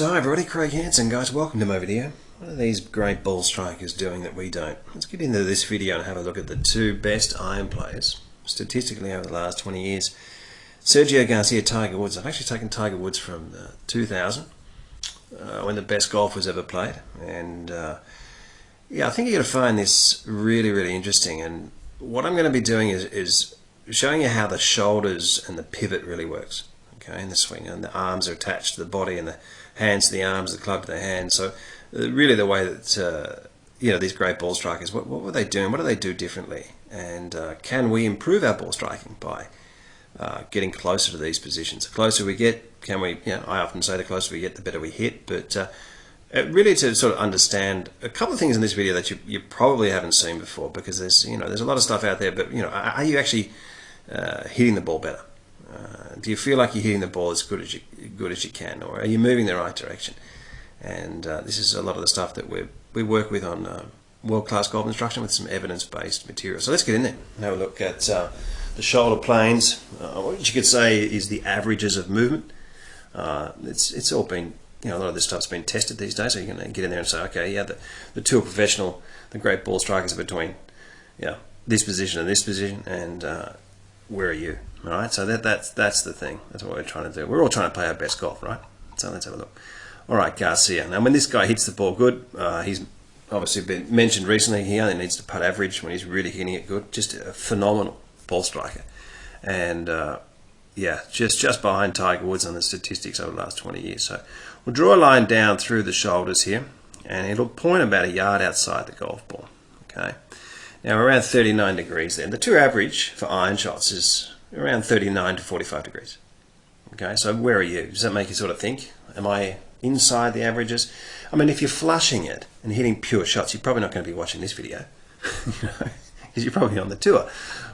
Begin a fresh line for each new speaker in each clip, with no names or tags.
So hi everybody, Craig Hanson guys, welcome to my video. What are these great ball strikers doing that we don't? Let's get into this video and have a look at the two best iron players statistically over the last 20 years. Sergio Garcia, Tiger Woods. I've actually taken Tiger Woods from 2000 when the best golf was ever played, and yeah, I think you're going to find this really interesting. And what I'm going to be doing is showing you how the shoulders and the pivot really works, okay, in the swing, and the arms are attached to the body and the hands to the arms, the club to the hands. So really the way that these great ball strikers, what were they doing? What do they do differently? And can we improve our ball striking by getting closer to these positions? The closer we get, can we, I often say the closer we get, the better we hit. But really to sort of understand a couple of things in this video that you probably haven't seen before, because there's a lot of stuff out there, but are you actually hitting the ball better? Do you feel like you're hitting the ball as good as you can, or are you moving the right direction? And this is a lot of the stuff that we work with on world-class golf instruction with some evidence-based material. So let's get in there and have a look at the shoulder planes. What you could say is the averages of movement. It's all been, a lot of this stuff's been tested these days, so you can get in there and say, okay, yeah, the two are professional, the great ball strikers are between this position and this position, and where are you? All right, so that's the thing. That's what we're trying to do. We're all trying to play our best golf, right? So let's have a look. All right, Garcia. Now, when this guy hits the ball good, he's obviously been mentioned recently. He only needs to putt average when he's really hitting it good. Just a phenomenal ball striker, and just behind Tiger Woods on the statistics over the last 20 years. So we'll draw a line down through the shoulders here, and it'll point about a yard outside the golf ball. Okay. Now we're around 39 degrees there. And the two average for iron shots is around 39 to 45 degrees. Okay, so where are you? Does that make you sort of think? Am I inside the averages? I mean, if you're flushing it and hitting pure shots, you're probably not going to be watching this video, because you're probably on the tour.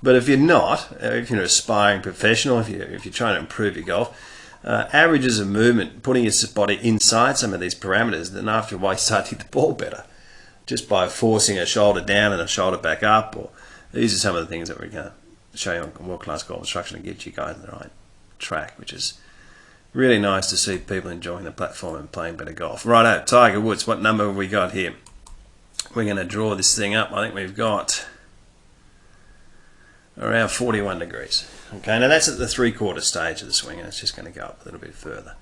But if you're not, if you're an aspiring professional, if you're trying to improve your golf, averages of movement, putting your body inside some of these parameters, then after a while you start to hit the ball better, just by forcing a shoulder down and a shoulder back up. Or these are some of the things that we're going to show you on world-class golf instruction to get you guys on the right track, which is really nice to see people enjoying the platform and playing better golf. Righto, Tiger Woods, what number have we got here? We're going to draw this thing up. I think we've got around 41 degrees. Okay, now that's at the three-quarter stage of the swing, and it's just going to go up a little bit further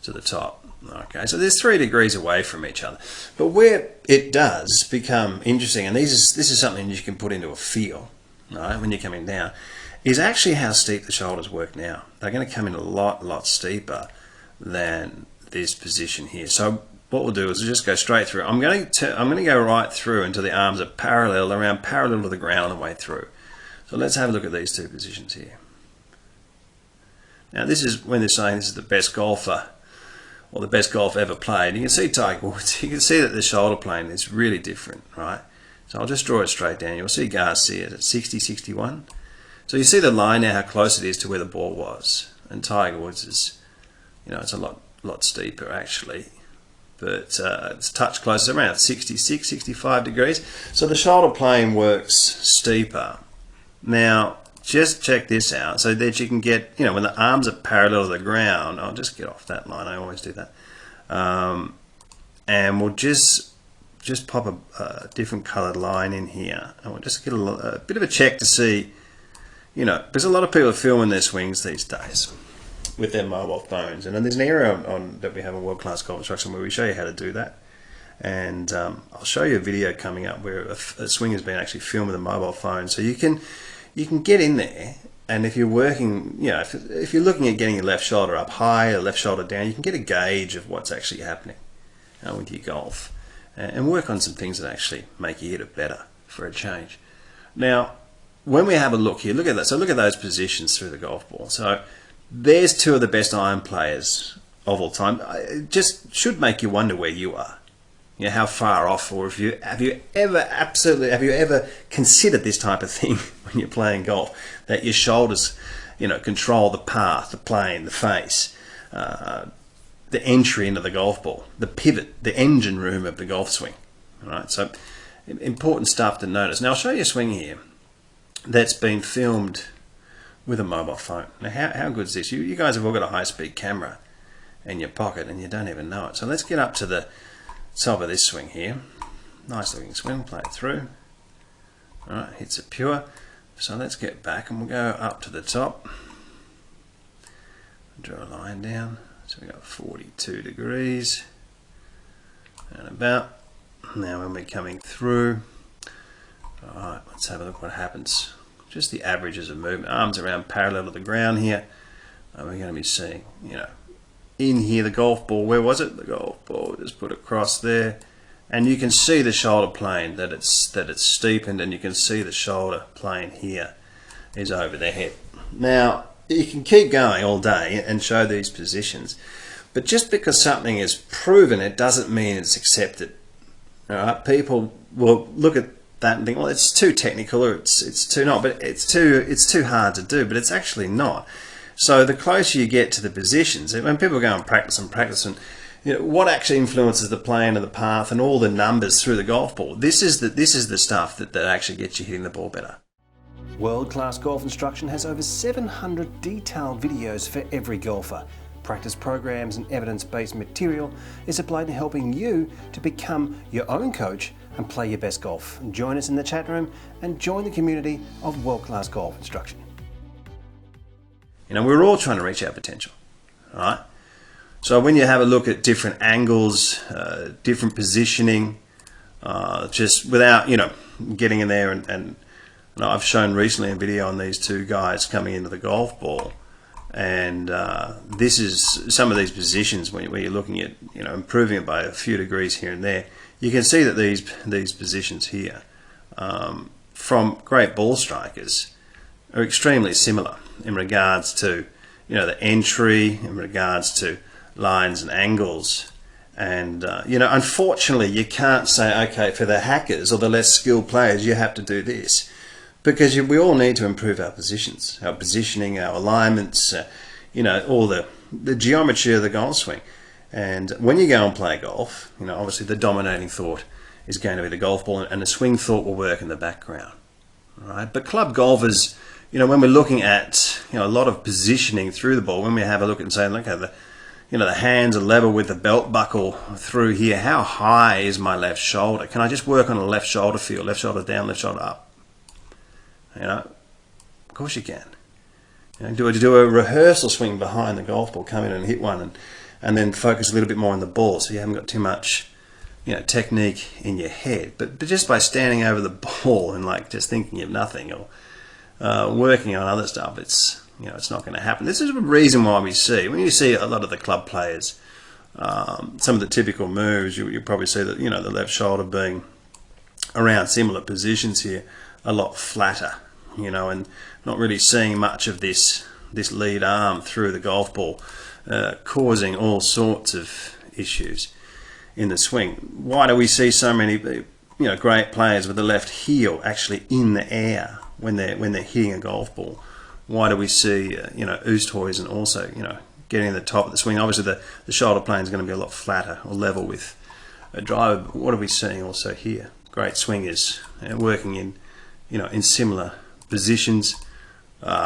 to the top. Okay, so there's 3 degrees away from each other. But where it does become interesting, and this is something you can put into a feel, right, when you're coming down, is actually how steep the shoulders work now. They're going to come in a lot steeper than this position here. So what we'll do is we'll just go straight through. I'm going to go right through until the arms are parallel to the ground on the way through. So let's have a look at these two positions here. Now this is when they're saying this is the best golfer, or the best golf ever played. You can see Tiger Woods. You can see that the shoulder plane is really different, right? So I'll just draw it straight down. You'll see Garcia at 60, 61. So you see the line now, how close it is to where the ball was. And Tiger Woods is, it's a lot steeper actually. But it's a touch closer, around 66, 65 degrees. So the shoulder plane works steeper. Now, just check this out, so that you can get, when the arms are parallel to the ground. I'll just get off that line, I always do that. And we'll just pop a different colored line in here, and we'll just get a bit of a check to see, because a lot of people are filming their swings these days with their mobile phones, and then there's an area that we have in world-class golf instruction where we show you how to do that. And I'll show you a video coming up where a swing has been actually filmed with a mobile phone, so you can get in there, and if you're working, if you're looking at getting your left shoulder up high or left shoulder down, you can get a gauge of what's actually happening with your golf, and work on some things that actually make you hit it better for a change. Now, when we have a look here, look at that. So look at those positions through the golf ball. So there's 2 of the best iron players of all time. It just should make you wonder where you are. How far off, or have you ever considered this type of thing when you're playing golf, that your shoulders, control the path, the plane, the face, the entry into the golf ball, the pivot, the engine room of the golf swing. All right, so important stuff to notice. Now I'll show you a swing here that's been filmed with a mobile phone. Now how good is this? You guys have all got a high-speed camera, in your pocket and you don't even know it. So let's get up to the top of this swing here. Nice looking swing, play it through. Alright, hits it pure. So let's get back and we'll go up to the top. Draw a line down. So we got 42 degrees and about. Now when we're coming through, alright, let's have a look what happens. Just the averages of movement. Arms around parallel to the ground here. And we're going to be seeing, you know, in here the golf ball, where was it? The golf ball, just put it across there. And you can see the shoulder plane, that it's steepened, and you can see the shoulder plane here is over the head. Now, you can keep going all day and show these positions, but just because something is proven, it doesn't mean it's accepted. All right? People will look at that and think, well, it's too technical, or it's too not, but it's too hard to do, but it's actually not. So the closer you get to the positions, when people go and practice, and you know, what actually influences the plane of the path and all the numbers through the golf ball, this is the stuff that actually gets you hitting the ball better. World-class golf instruction has over 700 detailed videos for every golfer. Practice programs and evidence-based material is applied in helping you to become your own coach and play your best golf. Join us in the chat room and join the community of world-class golf instruction. You know, we're all trying to reach our potential, all right? So when you have a look at different angles, different positioning, just without, you know, getting in there and I've shown recently a video on these two guys coming into the golf ball, and this is some of these positions where you're looking at, you know, improving it by a few degrees here and there. You can see that these positions here from great ball strikers are extremely similar in regards to, you know, the entry, in regards to lines and angles. And you know, unfortunately you can't say, okay, for the hackers or the less skilled players you have to do this, because we all need to improve our positions, our positioning, our alignments, you know, all the geometry of the golf swing. And when you go and play golf, you know, obviously the dominating thought is going to be the golf ball, and the swing thought will work in the background, right? But club golfers, you know, when we're looking at, you know, a lot of positioning through the ball, when we have a look and say, okay, the hands are level with the belt buckle through here. How high is my left shoulder? Can I just work on a left shoulder feel? Left shoulder down, left shoulder up. You know, of course you can. You know, do a rehearsal swing behind the golf ball, come in and hit one, and then focus a little bit more on the ball, so you haven't got too much, you know, technique in your head. But just by standing over the ball and like just thinking of nothing, or working on other stuff, it's, you know, it's not going to happen. This is a reason why we see, when you see a lot of the club players, some of the typical moves, you probably see that, you know, the left shoulder being around similar positions here, a lot flatter, you know, and not really seeing much of this lead arm through the golf ball, causing all sorts of issues in the swing. Why do we see so many, you know, great players with the left heel actually in the air when they're hitting a golf ball? Why do we see, you know, Oosthuizen also, you know, getting to the top of the swing? Obviously the shoulder plane is going to be a lot flatter or level with a driver. But what are we seeing also here? Great swingers working in, you know, in similar positions.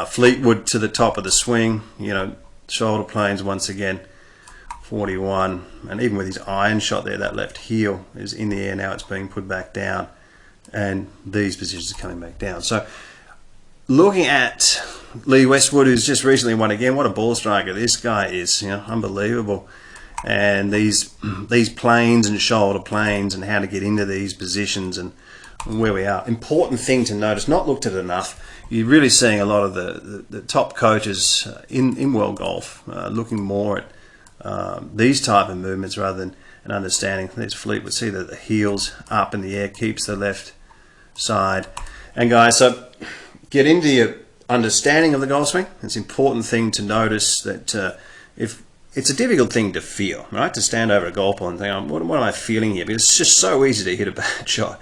Fleetwood to the top of the swing, you know, shoulder planes once again, 41, and even with his iron shot there, that left heel is in the air now, it's being put back down, and these positions are coming back down. So looking at Lee Westwood, who's just recently won again, what a ball striker this guy is, you know, unbelievable. And these planes and shoulder planes and how to get into these positions and where we are. Important thing to notice, not looked at enough. You're really seeing a lot of the top coaches in world golf looking more at these type of movements rather than an understanding. There's Fleetwood, see that the heels up in the air, keeps the left side. And guys, so get into your understanding of the golf swing. It's an important thing to notice that if it's a difficult thing to feel, right? To stand over a golf ball and think, what am I feeling here? Because it's just so easy to hit a bad shot.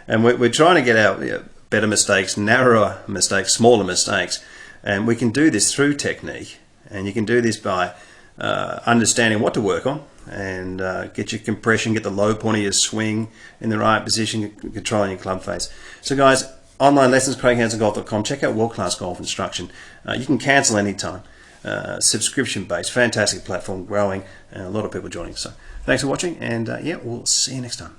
And we're trying to get out, you know, better mistakes, narrower mistakes, smaller mistakes. And we can do this through technique. And you can do this by understanding what to work on and get your compression, get the low point of your swing in the right position, controlling your club face. So guys, online lessons, CraigHansonGolf.com. Check out world-class golf instruction. You can cancel anytime. subscription-based, fantastic platform, growing, and a lot of people joining. So thanks for watching, and yeah, we'll see you next time.